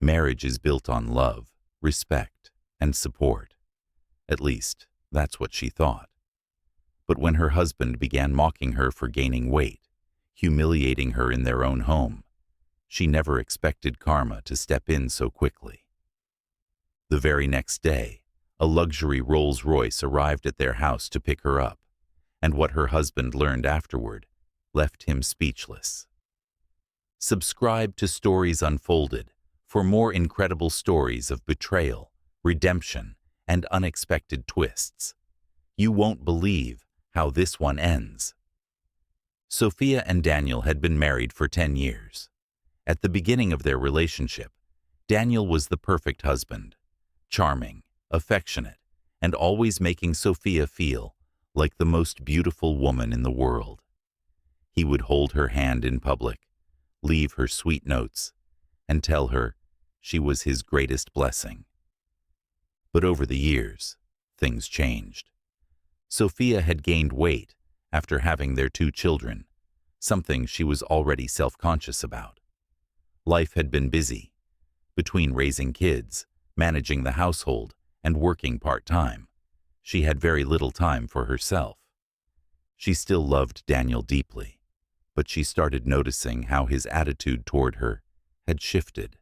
Marriage is built on love, respect, and support. At least, that's what she thought. But when her husband began mocking her for gaining weight, humiliating her in their own home, she never expected karma to step in so quickly. The very next day, a luxury Rolls-Royce arrived at their house to pick her up, and what her husband learned afterward left him speechless. Subscribe to Stories Unfolded for more incredible stories of betrayal, redemption, and unexpected twists. You won't believe how this one ends. Sophia and Daniel had been married for 10 years. At the beginning of their relationship, Daniel was the perfect husband, charming, affectionate, and always making Sophia feel like the most beautiful woman in the world. He would hold her hand in public, leave her sweet notes, and tell her she was his greatest blessing. But over the years, things changed. Sophia had gained weight after having their 2 children, something she was already self-conscious about. Life had been busy. Between raising kids, managing the household, and working part-time, she had very little time for herself. She still loved Daniel deeply, but she started noticing how his attitude toward her had shifted.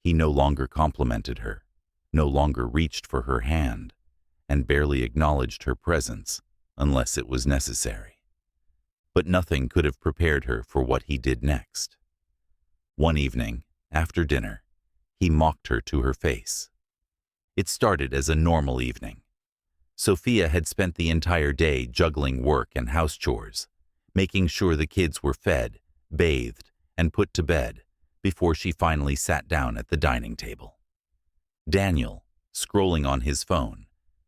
He no longer complimented her, no longer reached for her hand, and barely acknowledged her presence unless it was necessary. But nothing could have prepared her for what he did next. One evening, after dinner, he mocked her to her face. It started as a normal evening. Sophia had spent the entire day juggling work and house chores, making sure the kids were fed, bathed, and put to bed before she finally sat down at the dining table. Daniel, scrolling on his phone,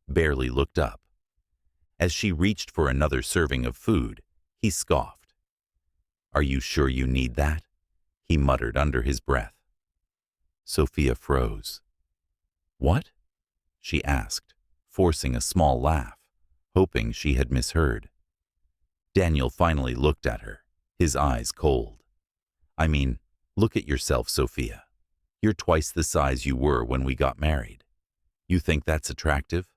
barely looked up. As she reached for another serving of food, he scoffed. "Are you sure you need that?" he muttered under his breath. Sophia froze. "What?" she asked, forcing a small laugh, hoping she had misheard. Daniel finally looked at her, his eyes cold. "I mean, look at yourself, Sophia. You're twice the size you were when we got married. You think that's attractive?"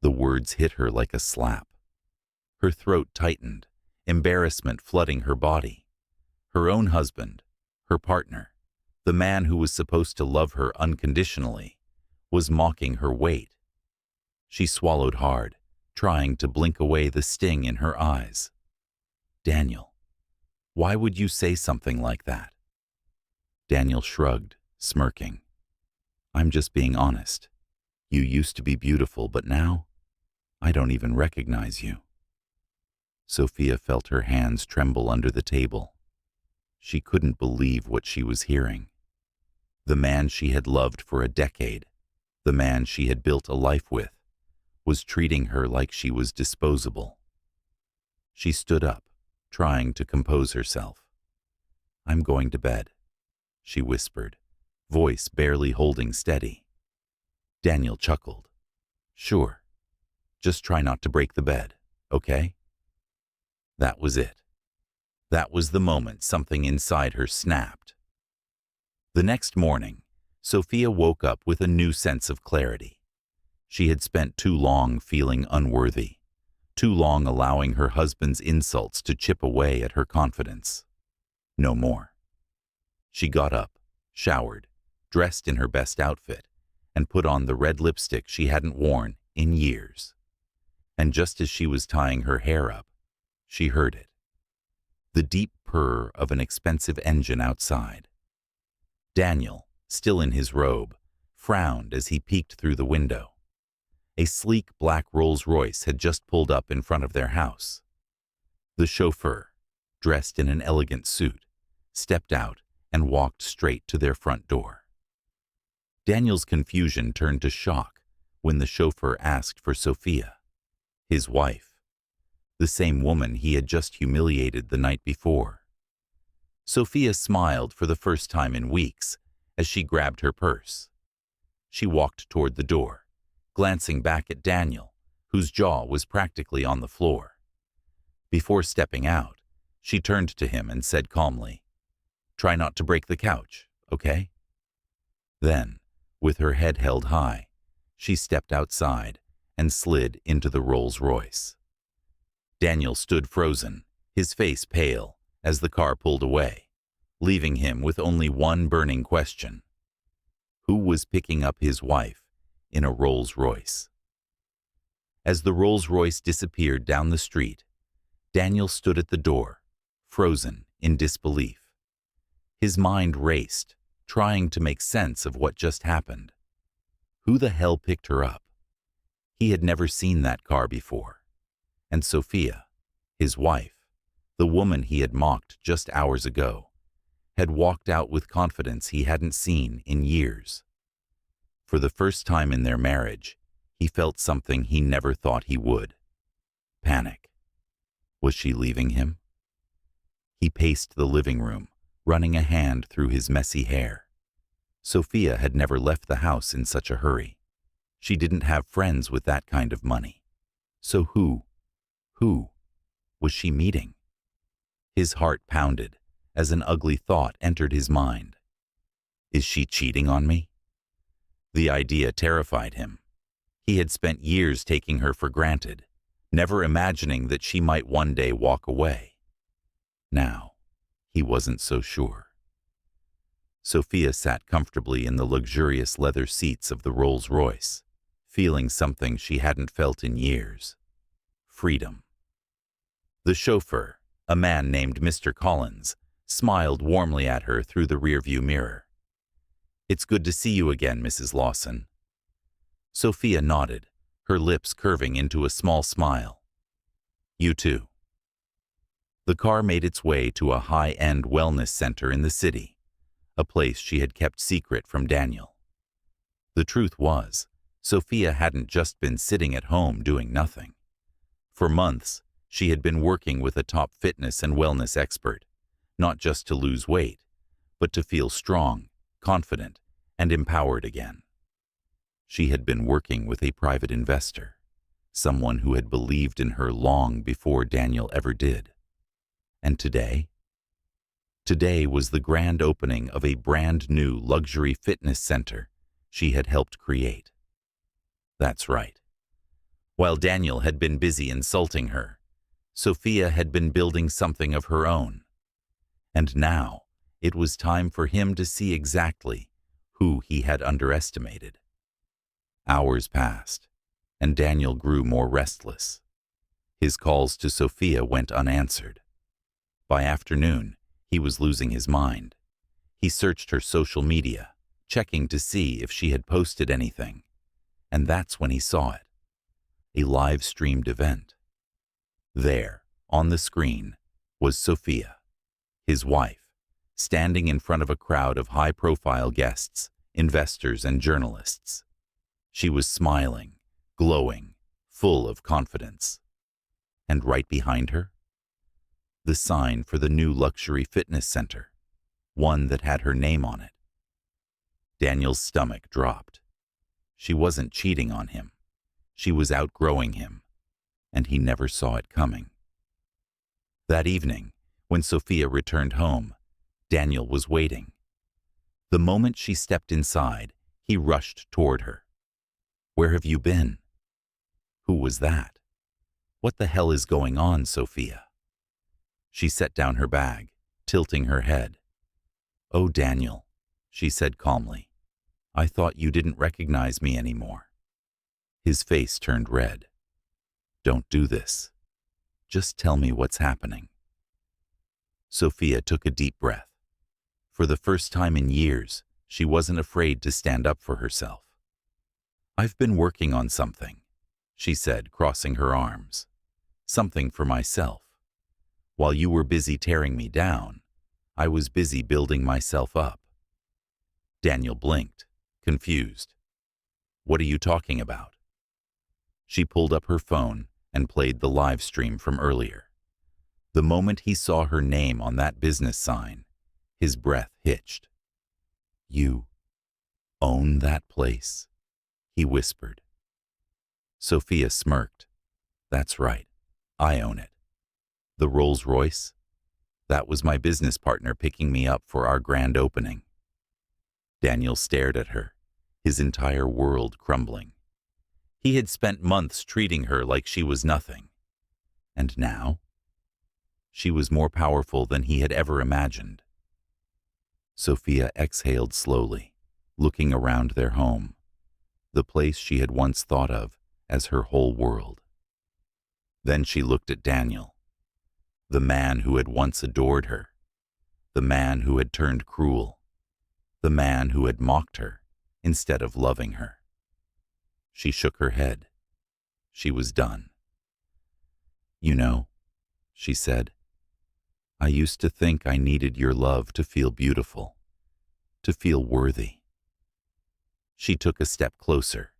The words hit her like a slap. Her throat tightened, embarrassment flooding her body. Her own husband, her partner, the man who was supposed to love her unconditionally, was mocking her weight. She swallowed hard, trying to blink away the sting in her eyes. "Daniel, why would you say something like that?" Daniel shrugged, smirking. "I'm just being honest. You used to be beautiful, but now, I don't even recognize you." Sophia felt her hands tremble under the table. She couldn't believe what she was hearing. The man she had loved for a decade, the man she had built a life with, was treating her like she was disposable. She stood up, trying to compose herself. "I'm going to bed," she whispered, voice barely holding steady. Daniel chuckled. "Sure. Just try not to break the bed, okay?" That was it. That was the moment something inside her snapped. The next morning, Sophia woke up with a new sense of clarity. She had spent too long feeling unworthy, too long allowing her husband's insults to chip away at her confidence. No more. She got up, showered, dressed in her best outfit, and put on the red lipstick she hadn't worn in years. And just as she was tying her hair up, she heard it. The deep purr of an expensive engine outside. Daniel, still in his robe, frowned as he peeked through the window. A sleek black Rolls-Royce had just pulled up in front of their house. The chauffeur, dressed in an elegant suit, stepped out and walked straight to their front door. Daniel's confusion turned to shock when the chauffeur asked for Sophia, his wife, the same woman he had just humiliated the night before. Sophia smiled for the first time in weeks as she grabbed her purse. She walked toward the door, glancing back at Daniel, whose jaw was practically on the floor. Before stepping out, she turned to him and said calmly, "Try not to break the couch, okay?" Then, with her head held high, she stepped outside and slid into the Rolls-Royce. Daniel stood frozen, his face pale, as the car pulled away, leaving him with only one burning question. Who was picking up his wife in a Rolls-Royce? As the Rolls-Royce disappeared down the street, Daniel stood at the door, frozen in disbelief. His mind raced, trying to make sense of what just happened. Who the hell picked her up? He had never seen that car before. And Sophia, his wife, the woman he had mocked just hours ago, had walked out with confidence he hadn't seen in years. For the first time in their marriage, he felt something he never thought he would. Panic. Was she leaving him? He paced the living room, running a hand through his messy hair. Sophia had never left the house in such a hurry. She didn't have friends with that kind of money. So who was she meeting? His heart pounded as an ugly thought entered his mind. Is she cheating on me? The idea terrified him. He had spent years taking her for granted, never imagining that she might one day walk away. Now, he wasn't so sure. Sophia sat comfortably in the luxurious leather seats of the Rolls-Royce, feeling something she hadn't felt in years. Freedom. The chauffeur, a man named Mr. Collins, smiled warmly at her through the rearview mirror. It's good to see you again, Mrs. Lawson. Sophia nodded, her lips curving into a small smile. You too. The car made its way to a high-end wellness center in the city, a place she had kept secret from Daniel. The truth was, Sophia hadn't just been sitting at home doing nothing. For months, she had been working with a top fitness and wellness expert, not just to lose weight, but to feel strong, confident, and empowered again. She had been working with a private investor, someone who had believed in her long before Daniel ever did. And today? Today was the grand opening of a brand new luxury fitness center she had helped create. That's right. While Daniel had been busy insulting her, Sophia had been building something of her own. And now, it was time for him to see exactly who he had underestimated. Hours passed, and Daniel grew more restless. His calls to Sophia went unanswered. By afternoon, he was losing his mind. He searched her social media, checking to see if she had posted anything. And that's when he saw it. A live-streamed event. There, on the screen, was Sophia, his wife, standing in front of a crowd of high-profile guests, investors, and journalists. She was smiling, glowing, full of confidence. And right behind her, the sign for the new luxury fitness center, one that had her name on it. Daniel's stomach dropped. She wasn't cheating on him. She was outgrowing him, and he never saw it coming. That evening, when Sophia returned home, Daniel was waiting. The moment she stepped inside, he rushed toward her. Where have you been? Who was that? What the hell is going on, Sophia? She set down her bag, tilting her head. Oh, Daniel, she said calmly. I thought you didn't recognize me anymore. His face turned red. Don't do this. Just tell me what's happening. Sophia took a deep breath. For the first time in years, she wasn't afraid to stand up for herself. I've been working on something, she said, crossing her arms. Something for myself. While you were busy tearing me down, I was busy building myself up. Daniel blinked, confused. What are you talking about? She pulled up her phone and played the live stream from earlier. The moment he saw her name on that business sign, his breath hitched. You own that place? He whispered. Sophia smirked. That's right, I own it. The Rolls-Royce? That was my business partner picking me up for our grand opening. Daniel stared at her, his entire world crumbling. He had spent months treating her like she was nothing. And now? She was more powerful than he had ever imagined. Sophia exhaled slowly, looking around their home, the place she had once thought of as her whole world. Then she looked at Daniel, the man who had once adored her, the man who had turned cruel, the man who had mocked her instead of loving her. She shook her head. She was done. "You know," she said, "I used to think I needed your love to feel beautiful, to feel worthy." She took a step closer,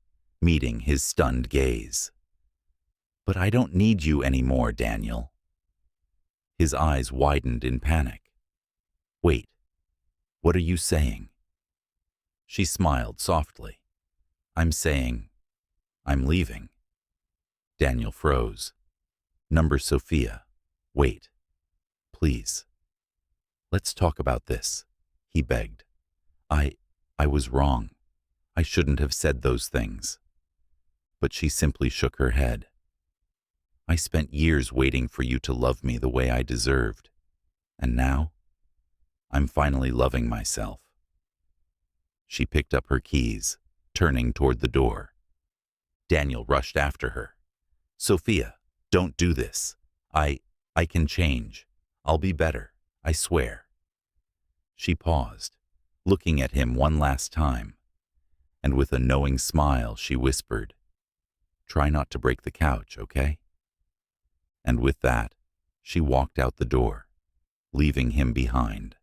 meeting his stunned gaze. "But I don't need you anymore, Daniel." His eyes widened in panic. "Wait, what are you saying?" She smiled softly. "I'm saying, I'm leaving." Daniel froze. "Number Sophia, wait. Please. Let's talk about this," he begged. I was wrong. I shouldn't have said those things." But she simply shook her head. "I spent years waiting for you to love me the way I deserved. And now, I'm finally loving myself." She picked up her keys, turning toward the door. Daniel rushed after her. "Sophia, don't do this. I can change. I'll be better, I swear." She paused, looking at him one last time, and with a knowing smile she whispered, "Try not to break the couch, okay?" And with that, she walked out the door, leaving him behind.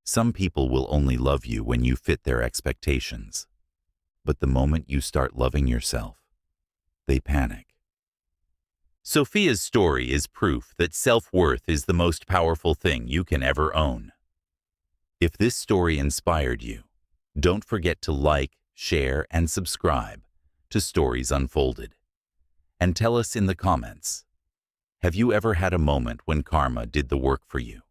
Some people will only love you when you fit their expectations, but the moment you start loving yourself, they panic. Sophia's story is proof that self-worth is the most powerful thing you can ever own. If this story inspired you, don't forget to like, share, and subscribe to Stories Unfolded. And tell us in the comments, have you ever had a moment when karma did the work for you?